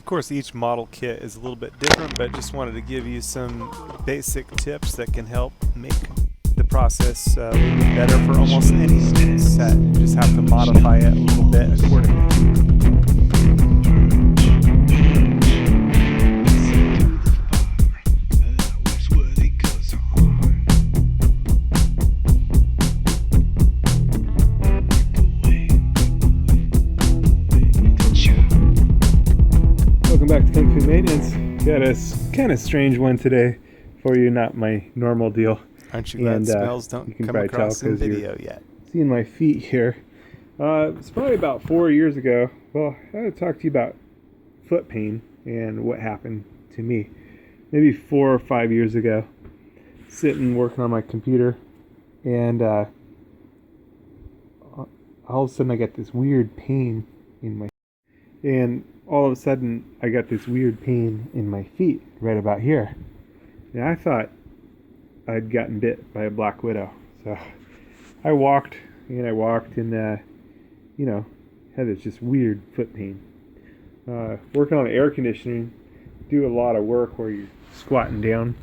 Of course, each model kit is a little bit different, but just wanted to give you some basic tips that can help make the process a little bit better for almost any set. You just have to modify it a little bit accordingly. Welcome back to Kung Fu Maintenance. Got a kind of strange one today for you, not my normal deal. Aren't you glad smells don't come across in video yet? Seeing my feet here. It's probably about 4 years ago. Well, I had to talk to you about foot pain and what happened to me. Maybe 4 or 5 years ago. Sitting working on my computer, and all of a sudden I got this weird pain in my and all of a sudden I got this weird pain in my feet right about here. And I thought I'd gotten bit by a black widow. So I walked and had this just weird foot pain. Working on air conditioning, do a lot of work where you're squatting down,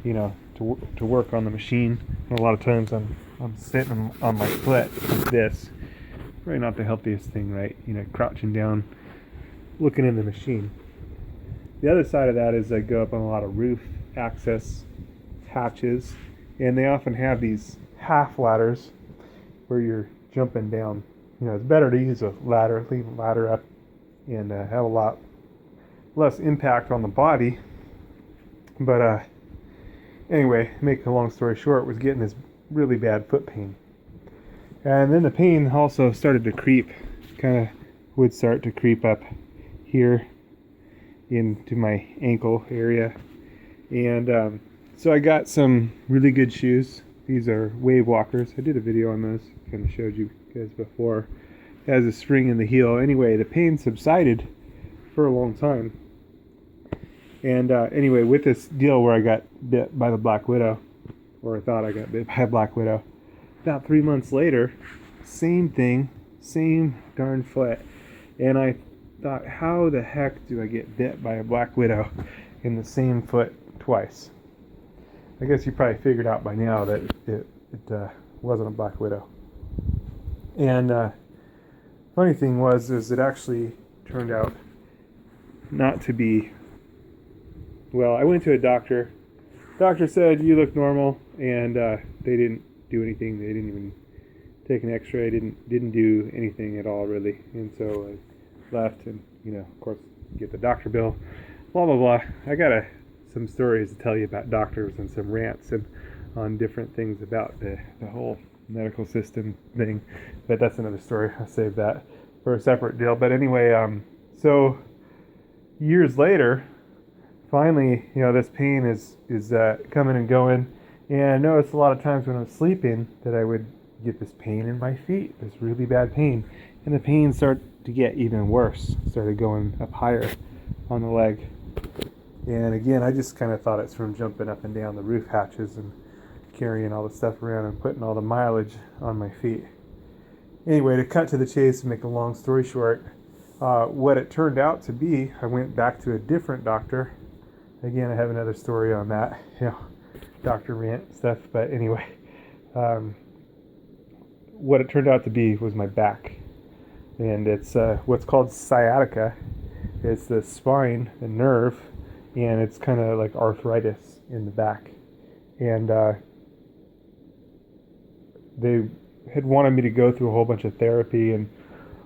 to work on the machine. And a lot of times I'm sitting on my foot like this. Probably not the healthiest thing, right? Crouching down, looking in the machine. The other side of that is I go up on a lot of roof access hatches, and they often have these half ladders where you're jumping down. It's better to use a ladder, leave a ladder up, and have a lot less impact on the body. But anyway, make a long story short, was getting this really bad foot pain. And then the pain also started to creep, would start to creep up here into my ankle area. And so I got some really good shoes. These are wave walkers. I did a video on those, kind of showed you guys before. It has a spring in the heel. Anyway, the pain subsided for a long time. And anyway, with this deal where I got bit by the black widow, or I thought I got bit by a black widow, about 3 months later, same thing, same darn foot. And I thought, how the heck do I get bit by a black widow in the same foot twice? I guess you probably figured out by now that it wasn't a black widow. And funny thing is it actually turned out not to be. Well, I went to a doctor. Doctor said, you look normal, and they didn't do anything. They didn't even take an x-ray, didn't do anything at all, really. And so I left, and of course, get the doctor bill, blah blah blah. I got some stories to tell you about doctors and some rants and on different things about the whole medical system thing, but that's another story. I'll save that for a separate deal. But anyway, so years later, finally, this pain is coming and going, and I noticed a lot of times when I'm sleeping that I would get this pain in my feet, this really bad pain, and the pain started to get even worse. Started going up higher on the leg, and again, I just kind of thought it's from jumping up and down the roof hatches and carrying all the stuff around and putting all the mileage on my feet. Anyway, to cut to the chase and make a long story short, what it turned out to be, I went back to a different doctor. Again, I have another story on that, doctor rant stuff, but anyway, what it turned out to be was my back. And it's what's called sciatica. It's the spine, the nerve, and it's kind of like arthritis in the back. And they had wanted me to go through a whole bunch of therapy, and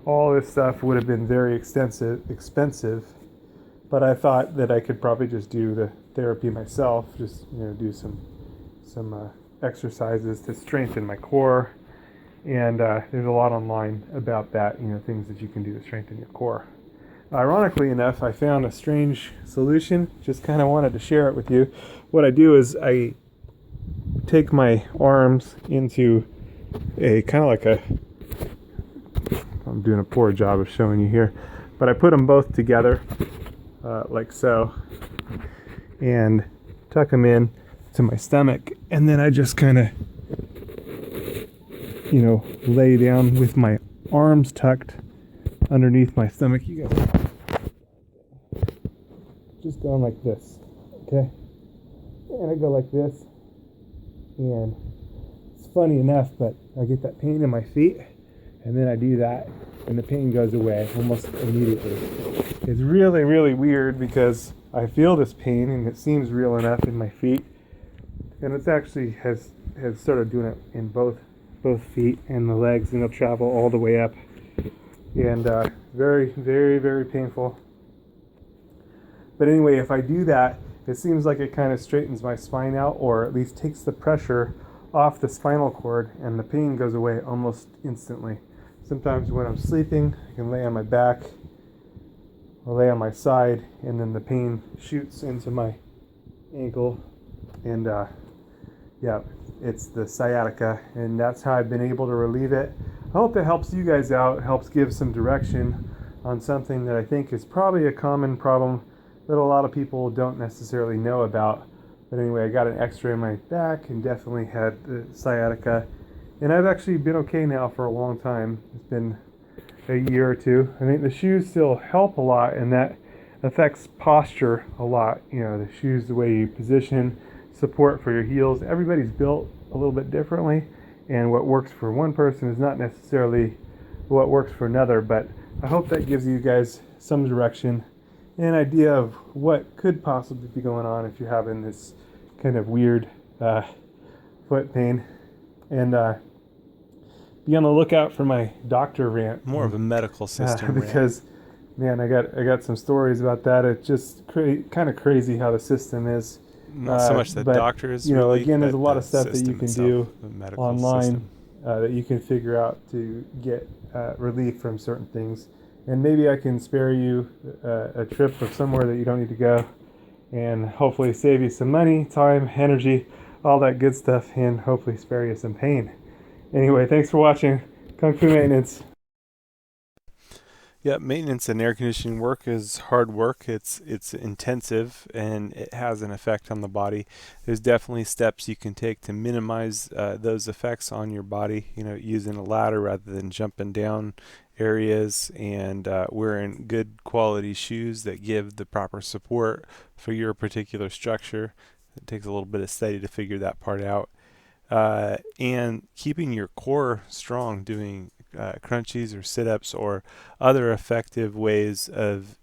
all this stuff would have been very expensive. But I thought that I could probably just do the therapy myself, just do some exercises to strengthen my core. And there's a lot online about that, things that you can do to strengthen your core. Ironically enough, I found a strange solution. Just kind of wanted to share it with you. What I do is I take my arms into a kind of like I'm doing a poor job of showing you here, but I put them both together like so, and tuck them in to my stomach, and then I just kind of lay down with my arms tucked underneath my stomach. You guys, just going like this, okay? And I go like this, and it's funny enough, but I get that pain in my feet, and then I do that, and the pain goes away almost immediately. It's really, really weird because I feel this pain, and it seems real enough in my feet, and it's actually has started doing it in both feet and the legs, and it'll travel all the way up, and very, very, very painful. But anyway, if I do that, it seems like it kind of straightens my spine out, or at least takes the pressure off the spinal cord, and the pain goes away almost instantly. Sometimes when I'm sleeping, I can lay on my back or lay on my side, and then the pain shoots into my ankle, and yeah, it's the sciatica, and that's how I've been able to relieve it. I hope that helps you guys out, helps give some direction on something that I think is probably a common problem that a lot of people don't necessarily know about. But anyway, I got an x-ray in my back and definitely had the sciatica, and I've actually been okay now for a long time. It's been a year or two. I think the shoes still help a lot, and that affects posture a lot. You know, the shoes, the way you position, support for your heels. Everybody's built a little bit differently, and what works for one person is not necessarily what works for another. But I hope that gives you guys some direction, an idea of what could possibly be going on if you're having this kind of weird foot pain. And be on the lookout for my doctor rant. More of a medical system because man, I got some stories about that. It's just kind of crazy how the system is. Not so much the doctors, you know, really, again, there's a lot of stuff that you can do online that you can figure out to get relief from certain things. And maybe I can spare you a trip of somewhere that you don't need to go, and hopefully save you some money, time, energy, all that good stuff, and hopefully spare you some pain. Anyway, thanks for watching Kung Fu Maintenance. Yeah, maintenance and air conditioning work is hard work. It's intensive, and it has an effect on the body. There's definitely steps you can take to minimize those effects on your body. You know, using a ladder rather than jumping down areas, and wearing good quality shoes that give the proper support for your particular structure. It takes a little bit of study to figure that part out. And keeping your core strong, doing crunchies or sit-ups or other effective ways of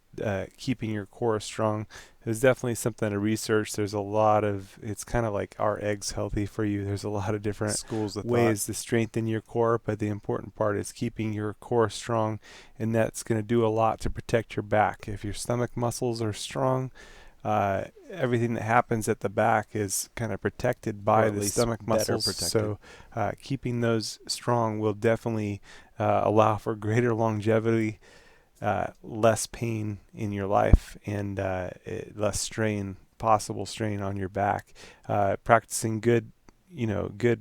keeping your core strong is definitely something to research. There's a lot of, it's kind of like, are eggs healthy for you? There's a lot of different schools of ways to strengthen your core, but the important part is keeping your core strong, and that's going to do a lot to protect your back. If your stomach muscles are strong, everything that happens at the back is kind of protected by the stomach muscles. So keeping those strong will definitely allow for greater longevity, less pain in your life, and less strain, possible strain on your back. Practicing good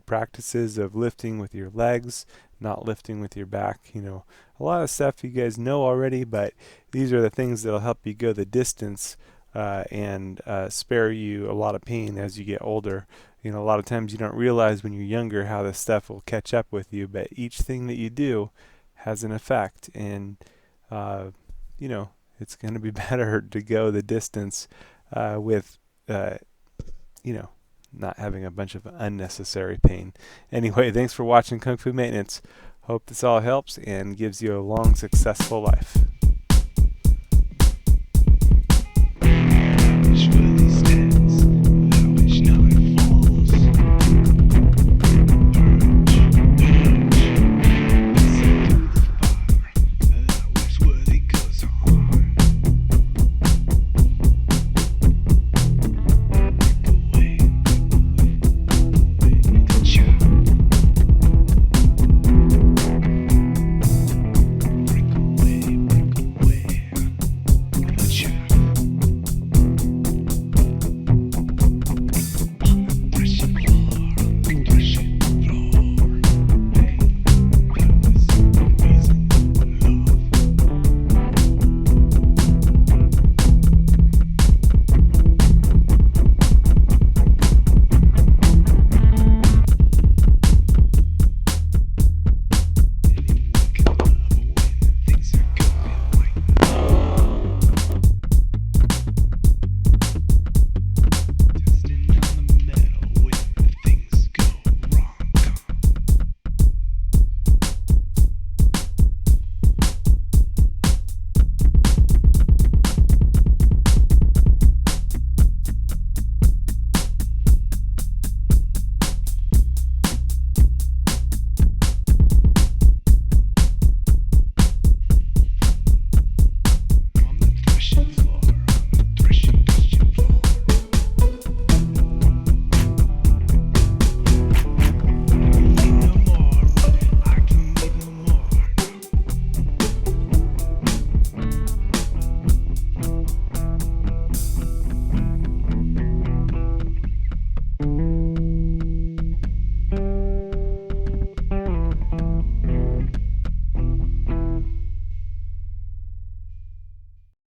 practices of lifting with your legs, not lifting with your back. You know, a lot of stuff you guys know already, but these are the things that'll help you go the distance and spare you a lot of pain as you get older. You know, a lot of times you don't realize when you're younger how this stuff will catch up with you, but each thing that you do has an effect, and you know, it's going to be better to go the distance with you know, not having a bunch of unnecessary pain. Anyway, thanks for watching Kung Fu Maintenance. Hope this all helps and gives you a long, successful life.